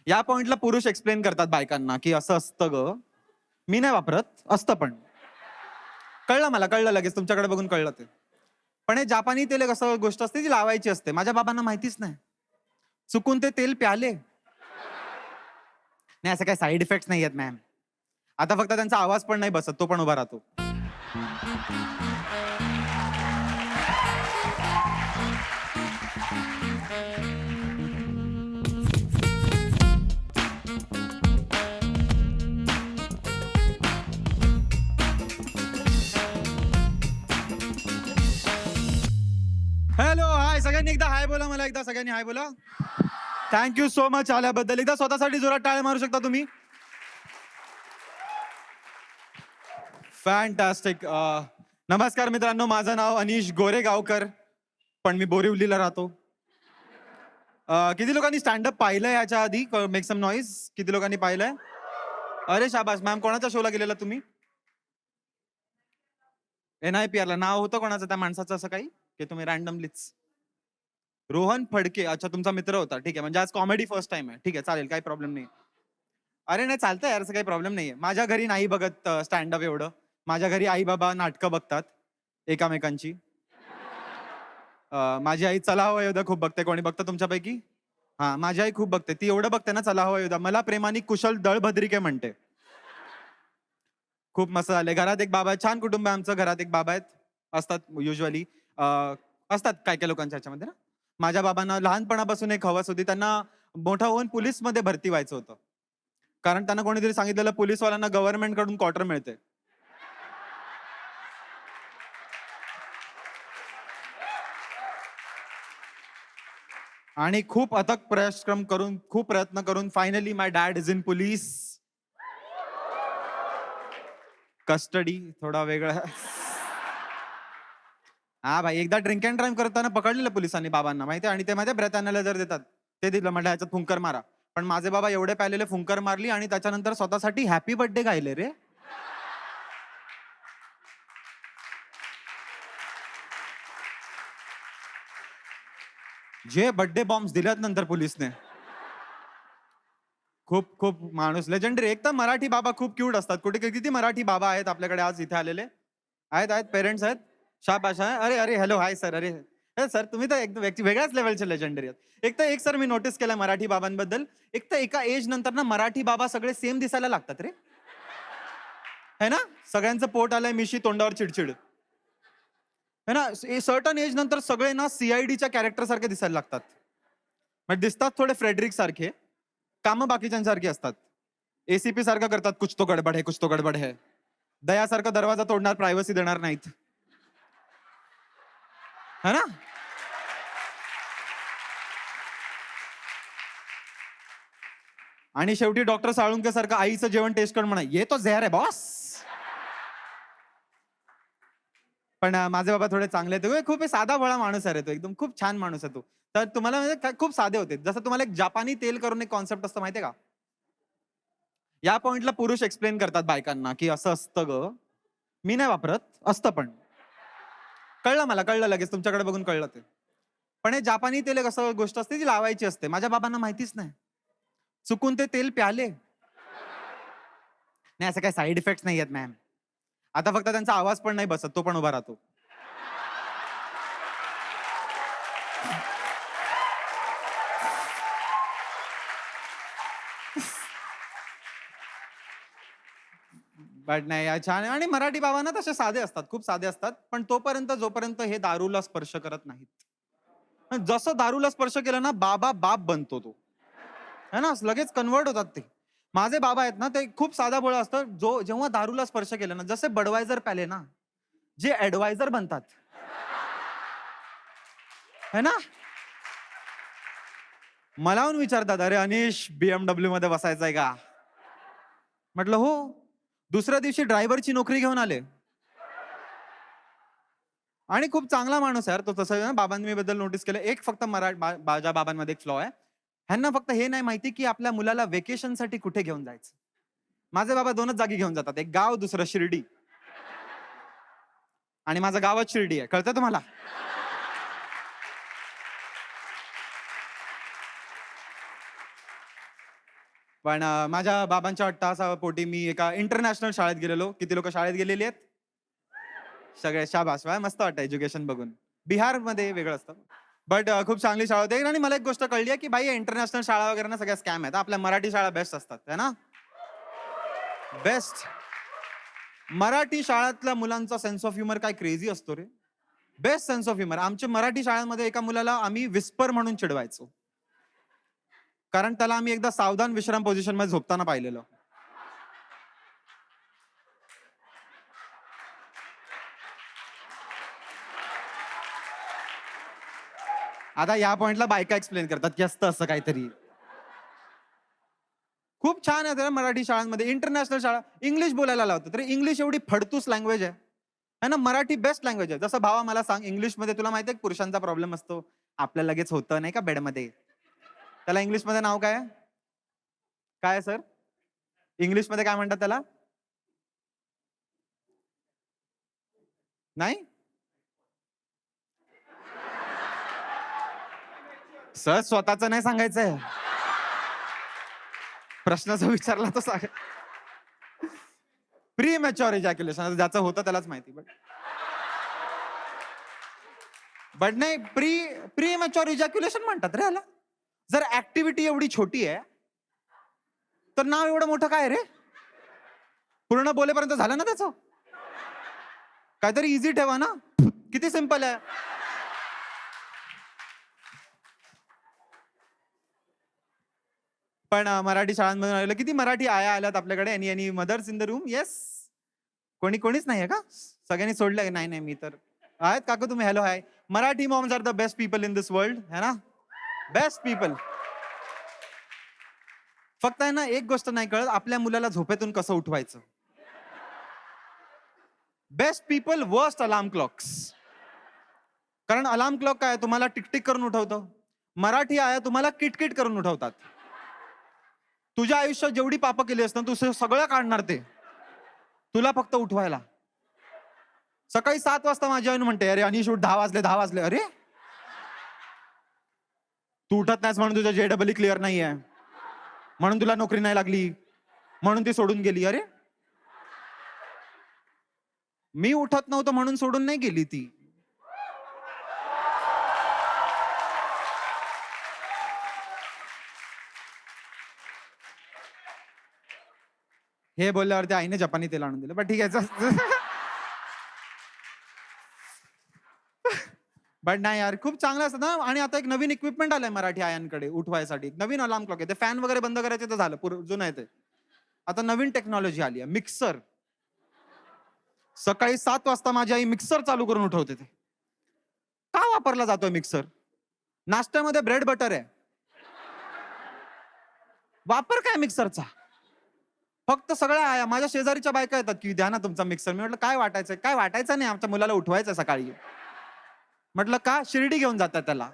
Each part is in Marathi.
या पॉइंटला पुरुष एक्सप्लेन करतात बायकांना की असं असतं ग. मी नाही वापरत, असतं पण कळलं, मला कळलं लगेच, तुमच्याकडे बघून कळलं ते. पण हे जापानी तेल एक असं गोष्ट असते जी लावायची असते. माझ्या बाबांना माहितीच नाही, चुकून ते तेल प्याले. नाही, असं काही साईड इफेक्ट नाही आहेत मॅम. आता फक्त त्यांचा आवाज पण नाही बसत, तो पण उभा राहतो. हॅलो, हाय सगळ्यांनी, एकदा हाय बोला मला, एकदा सगळ्यांनी हाय बोला. थँक्यू सो मच आल्याबद्दल. एकदा स्वतःसाठी जोरात टाळ्या मारू शकता तुम्ही. फॅन्टास्टिक. नमस्कार मित्रांनो, माझं नाव अनिश गोरेगावकर, पण मी बोरिवलीला राहतो. किती लोकांनी स्टँडअप पाहिलंय याच्या आधी? Make some noise. किती लोकांनी पाहिलंय? अरे शाबास मॅम. कोणाच्या शोला गेलेला तुम्ही? NIPR ला. नाव होतं कोणाचं त्या माणसाचं असं काही की तुम्ही रॅन्डमलीच? रोहन फडके. अच्छा, तुमचा मित्र होता. ठीक आहे, म्हणजे आज कॉमेडी फर्स्ट टाइम आहे. ठीक आहे, चालेल, काही प्रॉब्लेम नाही. अरे नाही, चालतंय यार, असं काही प्रॉब्लेम नाहीये. माझ्या घरी नाही बघत स्टँडअप एवढं. माझ्या घरी आई बाबा नाटकं बघतात एकामेकांची. माझी आई चला हवा योद्धा खूप बघते. कोणी बघतं तुमच्यापैकी? हा, माझी आई खूप बघते. ती एवढं बघते ना चला हवा योद्धा, मला प्रेमाने कुशल दळभद्रिके म्हणते. खूप मस्त झाले. घरात एक बाबा आहे, छान कुटुंब आहे आमचं. घरात एक बाबा आहेत, असतात युजली, असतात काय काय लोकांच्या ह्याच्यामध्ये ना. माझ्या बाबांना लहानपणापासून एक हवस होती, त्यांना मोठा होऊन पोलीसमध्ये भरती व्हायचं होतं. कारण त्यांना कोणीतरी सांगितलेलं पोलीसवाल्यांना गव्हर्नमेंट कडून क्वार्टर मिळते. आणि खूप अथक परिश्रम करून, खूप प्रयत्न करून finally my dad is in police custody. थोडा वेगळा. हा भाई, एकदा ड्रिंक अँड ड्राईव्ह करताना पकडलेलं पोलिसांनी बाबांना, माहितीये. आणि ते माझ्या ब्रेथ अनालायझर देतात, ते दिलं, म्हटलं ह्याच्यात फुंकर मारा. पण माझे बाबा एवढे प्यालेले फुंकर मारली आणि त्याच्यानंतर स्वतःसाठी हॅपी बर्थडे गायले रे. जे बर्थडे बॉम्ब्स दिल्यात नंतर पोलिसने. खूप खूप माणूस लेजेंडरी. एक तर मराठी बाबा खूप क्यूट असतात. कुठे किती मराठी बाबा आहेत आपल्याकडे आज इथे आलेले? आहेत, आहेत, पेरेंट्स आहेत. शाबाश आहे. अरे अरे, हॅलो, हाय सर. अरे सर, तुम्ही तर एकदम वेगळ्याच लेवलचे लेजेंडरी आहेत. एक सर मी नोटीस केलं मराठी बाबांबद्दल, एक तर एका एज नंतर ना मराठी बाबा सगळे सेम दिसायला लागतात रे. है ना? सगळ्यांचं पोट आलंय, मिशी, तोंडावर चिडचिड. है ना? सर्टन एज नंतर सगळे ना CIDच्या कॅरेक्टर सारखे दिसायला लागतात. म्हणजे दिसतात थोडे फ्रेडरिक सारखे, कामं बाकीच्यांसारखी असतात. ACP सारखं करतात, कुछ तो गडबड है, कुछ तो गडबड है. दयासारखं दरवाजा तोडणार, प्रायव्हसी देणार नाहीत. है ना? आणि शेवटी डॉक्टर साळुंके सारखं आईचं जेवण टेस्ट करून म्हणा, ये तो जहर है बॉस. पण माझे बाबा थोडे चांगले आहेत. खूप साधा भोळा माणूस आहे रे तो, एकदम खूप छान माणूस आहे तो. तर तुम्हाला म्हणजे खूप साधे होते. जसं तुम्हाला एक जापानी तेल करून एक कॉन्सेप्ट असतं, माहितीये का? या पॉइंटला पुरुष एक्सप्लेन करतात बायकांना की असं असतं ग. मी नाही वापरत, असतं पण कळलं, मला कळलं लगेच, तुमच्याकडे बघून कळलं ते. पण हे जापानी तेल एक असं गोष्ट असते जी लावायची असते. माझ्या बाबांना माहितीच नाही, चुकून ते तेल प्याले. नाही, असं काही साईड इफेक्ट नाही आहेत मॅम. आता फक्त त्यांचा आवाज पण नाही बसत, तो पण उभा राहतो. बट नाही यार, छान आहे. आणि मराठी बाबा ना तसे साधे असतात, खूप साधे असतात. पण तोपर्यंत जोपर्यंत हे दारूला स्पर्श करत नाहीत. जसं दारूला स्पर्श केला ना, बाबा बाप बनतो तो, है ना? लगेच कन्वर्ट होतात ते. माझे बाबा आहेत ना, ते खूप साधा भोळा असतं. जेव्हा दारूला स्पर्श केला ना, जसे बडवायझर प्याले ना, जे ऍडवायझर बनतात, है ना? मला येऊन विचारतात, अरे अनिश, BMW मध्ये बसायचंय का? म्हटलं हो. दुसऱ्या दिवशी ड्रायव्हरची नोकरी घेऊन आले. आणि खूप चांगला माणूस आहे यार तो. तसं ना, बाबांनी मी बद्दल नोटीस केलं. एक फक्त माझ्या बाबांमध्ये एक फ्लॉ आहे. ह्यांना फक्त हे नाही माहिती की आपल्या मुलाला वेकेशनसाठी कुठे घेऊन जायचं. माझे बाबा दोनच जागी घेऊन जातात, एक गाव, दुसरं शिर्डी. आणि माझं गावच शिर्डी आहे, कळतं तुम्हाला? पण माझ्या बाबांच्या अट्टाहासापोटी मी एका इंटरनॅशनल शाळेत गेलेलो. किती लोक शाळेत गेलेली आहेत? सगळे शाबास. मस्त वाटतं एज्युकेशन बघून. बिहारमध्ये वेगळं असतं. बट खूप चांगली शाळा होती आणि मला एक गोष्ट कळली आहे, की भाई इंटरनॅशनल शाळा वगैरे ना सगळ्या स्कॅम आहेत. आपल्या मराठी शाळा बेस्ट असतात, है ना? बेस्ट. मराठी शाळेतल्या मुलांचा सेन्स ऑफ ह्युमर काय क्रेझी असतो रे. Best sense of humour. आमच्या मराठी शाळांमध्ये एका मुलाला आम्ही विस्पर म्हणून चिडवायचो. कारण त्याला आम्ही एकदा सावधान विश्राम पोझिशन मध्ये झोपताना पाहिलेलं. आता या पॉइंटला बायका एक्सप्लेन करतात की असतं असं काहीतरी. खूप छान आहे ना मराठी शाळांमध्ये. इंटरनॅशनल शाळा इंग्लिश बोलायला लावतात. तर इंग्लिश एवढी फडतूस लँग्वेज आहे है ना. मराठी बेस्ट लँग्वेज आहे. जसं भावा मला सांग, इंग्लिशमध्ये तुला माहिती आहे पुरुषांचा प्रॉब्लेम असतो, आपल्या लगेच होतं नाही का बेडमध्ये. त्याला इंग्लिशमध्ये नाव काय आहे? काय सर? इंग्लिशमध्ये काय म्हणतात त्याला? नाही सर, स्वतःच नाही सांगायचंय. प्रश्न जो विचारला तो सांग. प्री मॅच्युअर इजॅक्युलेशन, ज्याचं होतं त्यालाच माहिती. बट बट नाही, प्री प्री मॅच्युअर इजॅक्युलेशन म्हणतात रे याला. जर ऍक्टिव्हिटी एवढी छोटी आहे तर नाव एवढं मोठं काय रे? पूर्ण बोलेपर्यंत झालं ना त्याचं. काहीतरी इझी ठेवा ना. किती सिंपल आहे. पण मराठी शाळांमधून आलेलं किती मराठी आया आल्यात आपल्याकडे. Any mother's in the room? Yes. कोणीच नाही आहे का? सगळ्यांनी सोडलंय? नाही नाही, मी तर आहेत काकू. तुम्ही hello hi. Marathi moms are the best people in this world, है ना. Best people. फक्त आहे ना एक गोष्ट नाही कळत, आपल्या मुलाला झोपेतून कसं उठवायचं. Best people worst alarm clocks. कारण अलार्म क्लॉक काय तुम्हाला टिकटिक करून उठवतं. मराठी आया तुम्हाला किटकिट करून उठवतात. तुझ्या आयुष्यात जेवढी पापं केली असतात तू सगळं काढणार ते, तुला फक्त उठवायला. सकाळी 7 वाजता माझी आई म्हणते, अरे अनिश उठ, 10 वाजले. अरे तू उठत नाहीस म्हणून तुझं JEE क्लिअर नाहीये, म्हणून तुला नोकरी नाही लागली, म्हणून ती सोडून गेली. अरे मी उठत नव्हतं म्हणून सोडून नाही गेली ती. हे बोलल्यावरती आईने जपानी तेल आणून दिलं. पण ठीक आहे. बट नाही यार, खूप चांगलं असतं ना. आणि आता एक नवीन इक्विपमेंट आलंय मराठी आयांकडे उठवायसाठी. नवीन अलार्म क्लॉक आहे. ते फॅन वगैरे बंद करायचे तर झालं, जुनं आहे ते. आता नवीन टेक्नॉलॉजी आली आहे, मिक्सर. सकाळी 7 वाजता माझी आई मिक्सर चालू करून उठवते. ते का वापरला जातोय मिक्सर? नाश्त्यामध्ये ब्रेड बटर आहे, वापर काय मिक्सरचा? फक्त सगळ्या आया माझ्या शेजारीच्या बायका येतात की द्या ना तुमचा मिक्सर. मी म्हटलं काय वाटायचंय? काय वाटायचं नाही, आमच्या मुलाला उठवायचं सकाळी. म्हटलं का? शिर्डी घेऊन जातात त्याला.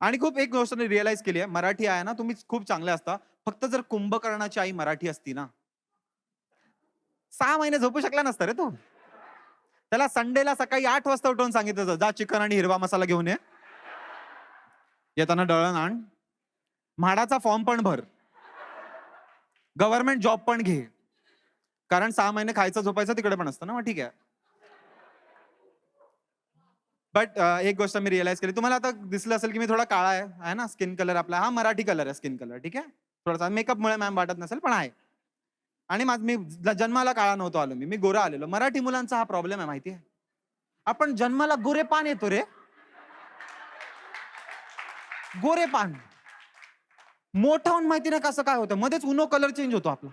आणि खूप एक गोष्ट रिअलाइज केली आहे, मराठी आहे ना तुम्ही खूप चांगले असता. फक्त जर कुंभकर्णाची आई मराठी असती ना, 6 महिने झोपू शकला नसता रे तो. त्याला संडेला सकाळी 8 वाजता उठवून सांगितलं, जा चिकन आणि हिरवा मसाला घेऊन ये, येताना दळण आण, म्हाडाचा फॉर्म पण भर, गव्हर्नमेंट जॉब पण घे. कारण 6 महिने खायचं झोपायचं तिकडे पण असतं ना. मग ठीक आहे. बट एक गोष्ट मी रिअलाइज केली, तुम्हाला आता दिसलं असेल की मी थोडा काळा आहे ना, स्किन कलर आपला हा मराठी कलर आहे, स्किन कलर. ठीक आहे, थोडासा मेकअपमुळे मॅम वाटत नसेल पण आहे. आणि मी जन्माला काळा नव्हतो आलो, मी गोरा आलेलो. मराठी मुलांचा हा प्रॉब्लेम आहे माहितीये. आपण जन्माला गोरे पान येतो रे, गोरे पान. मोठा होऊन माहिती नाही कसं काय होतं, मध्येच उनो कलर चेंज होतो आपला.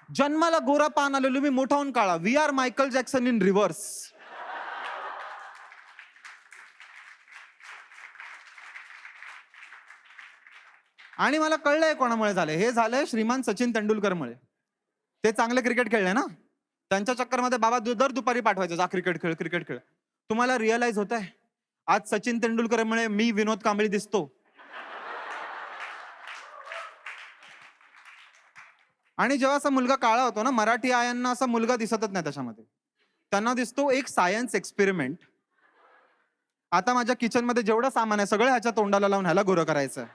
जन्माला गोरा पान आलेलो मी, मोठा होऊन काळा. We are Michael Jackson in reverse. आणि मला कळलंय कोणामुळे झालंय. हे झालंय श्रीमान सचिन तेंडुलकरमुळे. ते चांगले क्रिकेट खेळले ना, त्यांच्या चक्करमध्ये बाबा दर दुपारी पाठवायचं, जा क्रिकेट खेळ, क्रिकेट खेळ. तुम्हाला रिअलाइज होत आहे आज सचिन तेंडुलकरमुळे मी विनोद कांबळी दिसतो. आणि जेव्हा असा मुलगा काळा होतो ना, मराठी आयांना असा मुलगा दिसतच नाही त्याच्यामध्ये. त्यांना दिसतो एक सायन्स एक्सपेरिमेंट आता माझ्या किचनमध्ये जेवढं सामान आहे सगळं ह्याच्या तोंडाला लावून ह्याला गोरं करायचं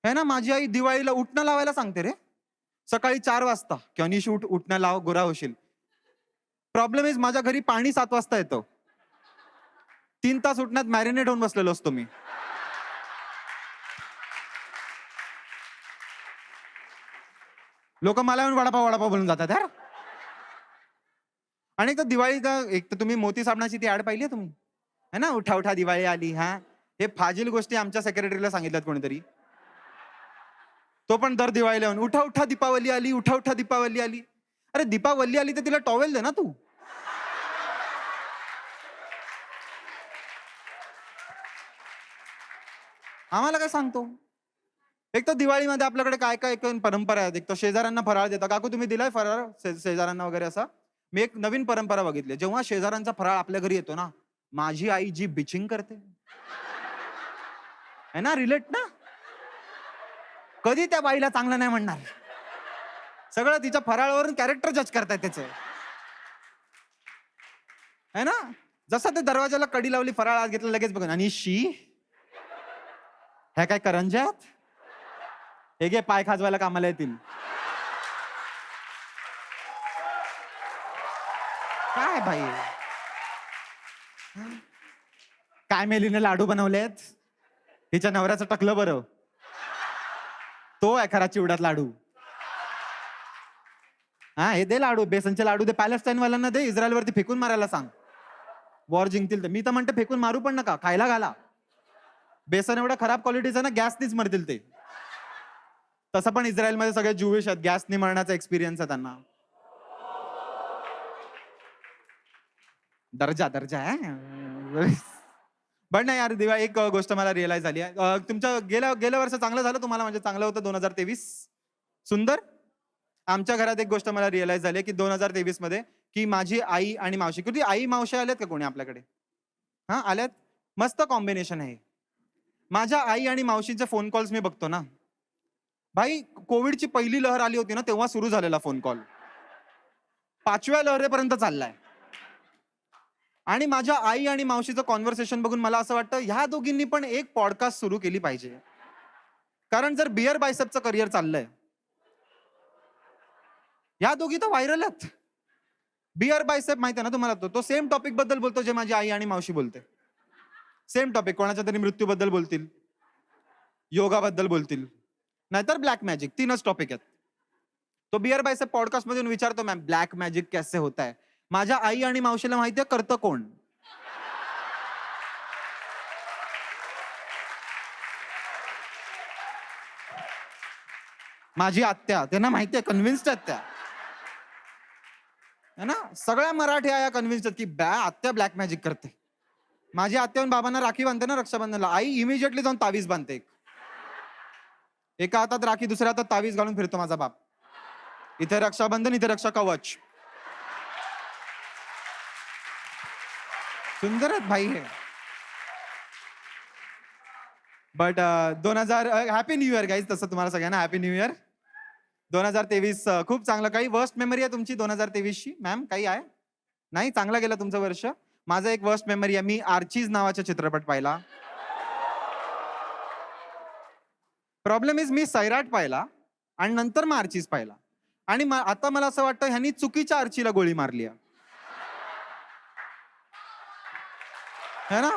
है ना. माझी आई दिवाळीला उठणं लावायला सांगते रे, सकाळी 4 वाजता की अनिश उठणं लाव, गोरा होशील. प्रॉब्लेम इज माझ्या घरी पाणी 7 वाजता येतं. 3 तास उठण्यात मॅरिनेट होऊन बसलेलो असतो मी. लोक मला येऊन वडापाव वडापाव बोलून जातात यार. आणि एक तर दिवाळीचा, एक तर तुम्ही मोती साबणाची ती ऍड पाहिली तुम्ही, है ना, उठा उठा दिवाळी आली. हा, हे फाजील गोष्टी आमच्या सेक्रेटरीला सांगितल्यात कोणीतरी. तो पण दर दिवाळीला येऊन उठा उठा दीपावली आली, उठा उठा दीपावली आली. अरे दीपावली आली तर तिला टॉवेल दे ना तू. आम्हाला काय सांगतो. एक तर दिवाळीमध्ये आपल्याकडे काय काय परंपरा आहेत. एक तर शेजाऱ्यांना फराळ देता. काकू तुम्ही दिलाय फराळ शेजाऱ्यांना वगैरे असा? मी एक नवीन परंपरा बघितली. जेव्हा शेजाऱ्यांचा फराळ आपल्या घरी येतो ना, माझी आई जी बिचिंग करते है ना, रिलेट ना. कधी त्या बाईला चांगलं नाही म्हणणार. सगळं तिच्या फराळावरून कॅरेक्टर जज करतायत त्याचं, है ना. जसं ते दरवाजाला कडी लावली, फराळ आज घेतलं, लगेच बघा आणि शी ह्या काय करंज्यात, हे घे पाय खाजवायला कामाला येतील. काय बाई, काय मेलीने लाडू बनवलेत. हिच्या नवऱ्याचं टकलं बरं, तो आहे खरा चिवड्यात लाडू. हा, हे दे लाडू, बेसनचे लाडू दे. पॅलेस्टाईन वाल्यांना दे, इस्रायल वरती फेकून मारायला सांग. वॉर जिंकतील तर. मी तर म्हणते फेकून मारू पण नका, खायला घाला. बेसन एवढं खराब क्वालिटीचं ना, गॅसनीच मरतील ते. तसं पण इस्रायलमध्ये सगळे ज्यूविश आहेत, गॅसनी मरण्याचा एक्सपिरियन्स आहे त्यांना. दर्जा दर्जा आहे. बट नाही यार, दिवा एक गोष्ट मला रिअलाइज झाली आहे. तुमचं गेल्या वर्ष चांगलं झालं तुम्हाला, म्हणजे चांगलं होतं 2023, सुंदर. आमच्या घरात एक गोष्ट मला रिअलाइज झाली की 2023 मध्ये, की माझी आई आणि मावशी, किती आई मावशी आल्यात का कोणी आपल्याकडे? हा, आल्यात. मस्त कॉम्बिनेशन आहे. माझ्या आई आणि मावशीचे फोन कॉल्स मी बघतो ना भाई, कोविडची पहिली लहर आली होती ना, तेव्हा सुरू झालेला फोन कॉल 5व्या लहरेपर्यंत चाललाय. आणि माझ्या आई आणि मावशीचं कॉन्व्हर्सेशन बघून मला असं वाटतं, ह्या दोघींनी पण एक पॉडकास्ट सुरू केली पाहिजे. कारण जर बिअर बायसेपचं करिअर चाललंय, ह्या दोघी तर व्हायरल आहेत. बिअर बायसेप माहिती आहे ना तुम्हाला, तो सेम टॉपिक बद्दल बोलतो जे माझी आई आणि मावशी बोलते. सेम टॉपिक, कोणाच्या तरी मृत्यूबद्दल बोलतील, योगाबद्दल बोलतील, नाहीतर ब्लॅक मॅजिक. 3च टॉपिक आहेत. तो बिअर बायसेप पॉडकास्ट मधून विचारतो, मॅम ब्लॅक मॅजिक कैसे होता है. माझ्या आई आणि मावशीला माहितीये करतं कोण. माझी आत्या, त्यांना माहितीये, कन्व्हिन्स्ड आहेत त्या, है ना. सगळ्या मराठी आया कन्व्हिन्स्ड आहेत की आत्या ब्लॅक मॅजिक करते. माझी आत्या बाबांना राखी बांधते ना रक्षाबंधनला, आई इमिजिएटली जाऊन तावीज बांधते. एका हातात राखी, दुसऱ्या हातात तावीज घालून फिरतो माझा बाप. इथे रक्षाबंधन, इथे रक्षा कवच. सुंदर आहेत भाई हे. But 2000 happy new year guys. तसं तुम्हाला सगळ्यांना हॅपी न्यू इयर. 2023 खूप चांगलं. काही वर्स्ट मेमरी आहे तुमची 2023 ची मॅम? काही आहे? नाही, चांगलं गेलं तुमचं वर्ष. माझं एक वर्स्ट मेमरी आहे, मी आर्चीज नावाचा चित्रपट पाहिला. प्रॉब्लेम इज, मी सैराट पाहिला आणि नंतर मग आर्चीज पाहिला. आणि आता मला असं वाटतं ह्यांनी चुकीच्या आर्चीला गोळी मारली है ना.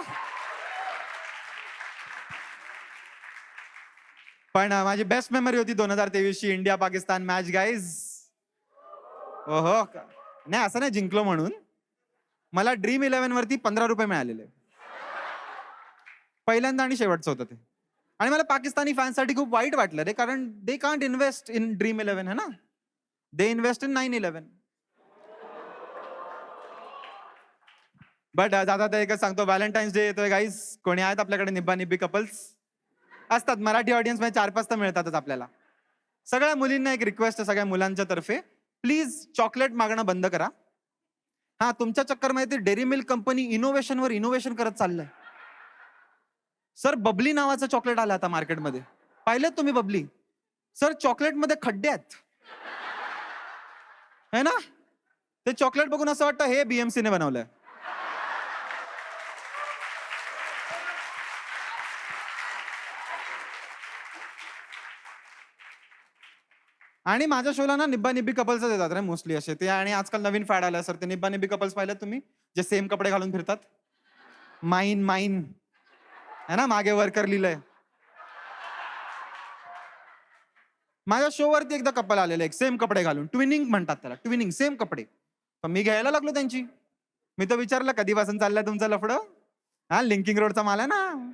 पण माझी बेस्ट मेमरी होती 2023 ची इंडिया पाकिस्तान मॅच गाईज. ओहो, नाही असं नाही जिंकलो म्हणून. मला ड्रीम 11 वरती 15 रुपये मिळालेले. पहिल्यांदा आणि शेवटचं होतं ते. आणि मला पाकिस्तानी फॅन्ससाठी खूप वाईट वाटलं रे, कारण they can't invest in dream 11 है ना, दे इन्व्हेस्ट इन 9/11. बट दादा तर एकच सांगतो, व्हॅलेंटाईन्स डे येतोय गाईज. कोणी आहेत आपल्याकडे निब्बा निब्बी कपल्स? असतात मराठी ऑडियन्स मध्ये 4-5 तर मिळतातच आपल्याला. सगळ्या मुलींना एक रिक्वेस्ट आहे, सगळ्या मुलांच्या तर्फे, प्लीज चॉकलेट मागणं बंद करा. हा, तुमच्या चक्करमध्ये ते डेअरी मिल्क कंपनी इनोव्हेशनवर इनोव्हेशन करत चाललंय. सर, बबली नावाचं चॉकलेट आलं आता मार्केटमध्ये. पाहिलेत तुम्ही बबली? सर, चॉकलेटमध्ये खड्डे आहेत है ना. ते चॉकलेट बघून असं वाटतं हे BMC ने बनवलंय. आणि माझ्या शोला ना निब्बा निब्बी कपल्स येतात रे मोस्टली असे ते. आणि आजकाल नवीन फॅड आलं सर, ते निब्बा निब्बी कपल्स पाहिलेत तुम्ही, जे सेम कपडे घालून फिरतात. माईन माईन है ना, मागे वर्कर लिहिलंय. माझ्या शो वरती एकदा कपल आलेलं एक सेम कपडे घालून, ट्विनिंग म्हणतात त्याला, ट्विनिंग सेम कपडे. तर मी घ्यायला लागलो त्यांची. मी तर विचारलं कधीपासून चाललंय तुमचं लफडं. हा लिंकिंग रोडचा माल आहे ना.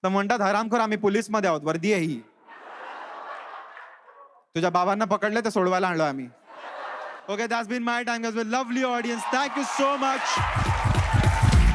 तर म्हणतात हरामखोर आम्ही पोलीस मध्ये आहोत, वर्दी आहे ही. तुझ्या बाबांना पकडले तर सोडवायला आणलो आम्ही. Okay, that's been my time. Lovely audience, thank you so much.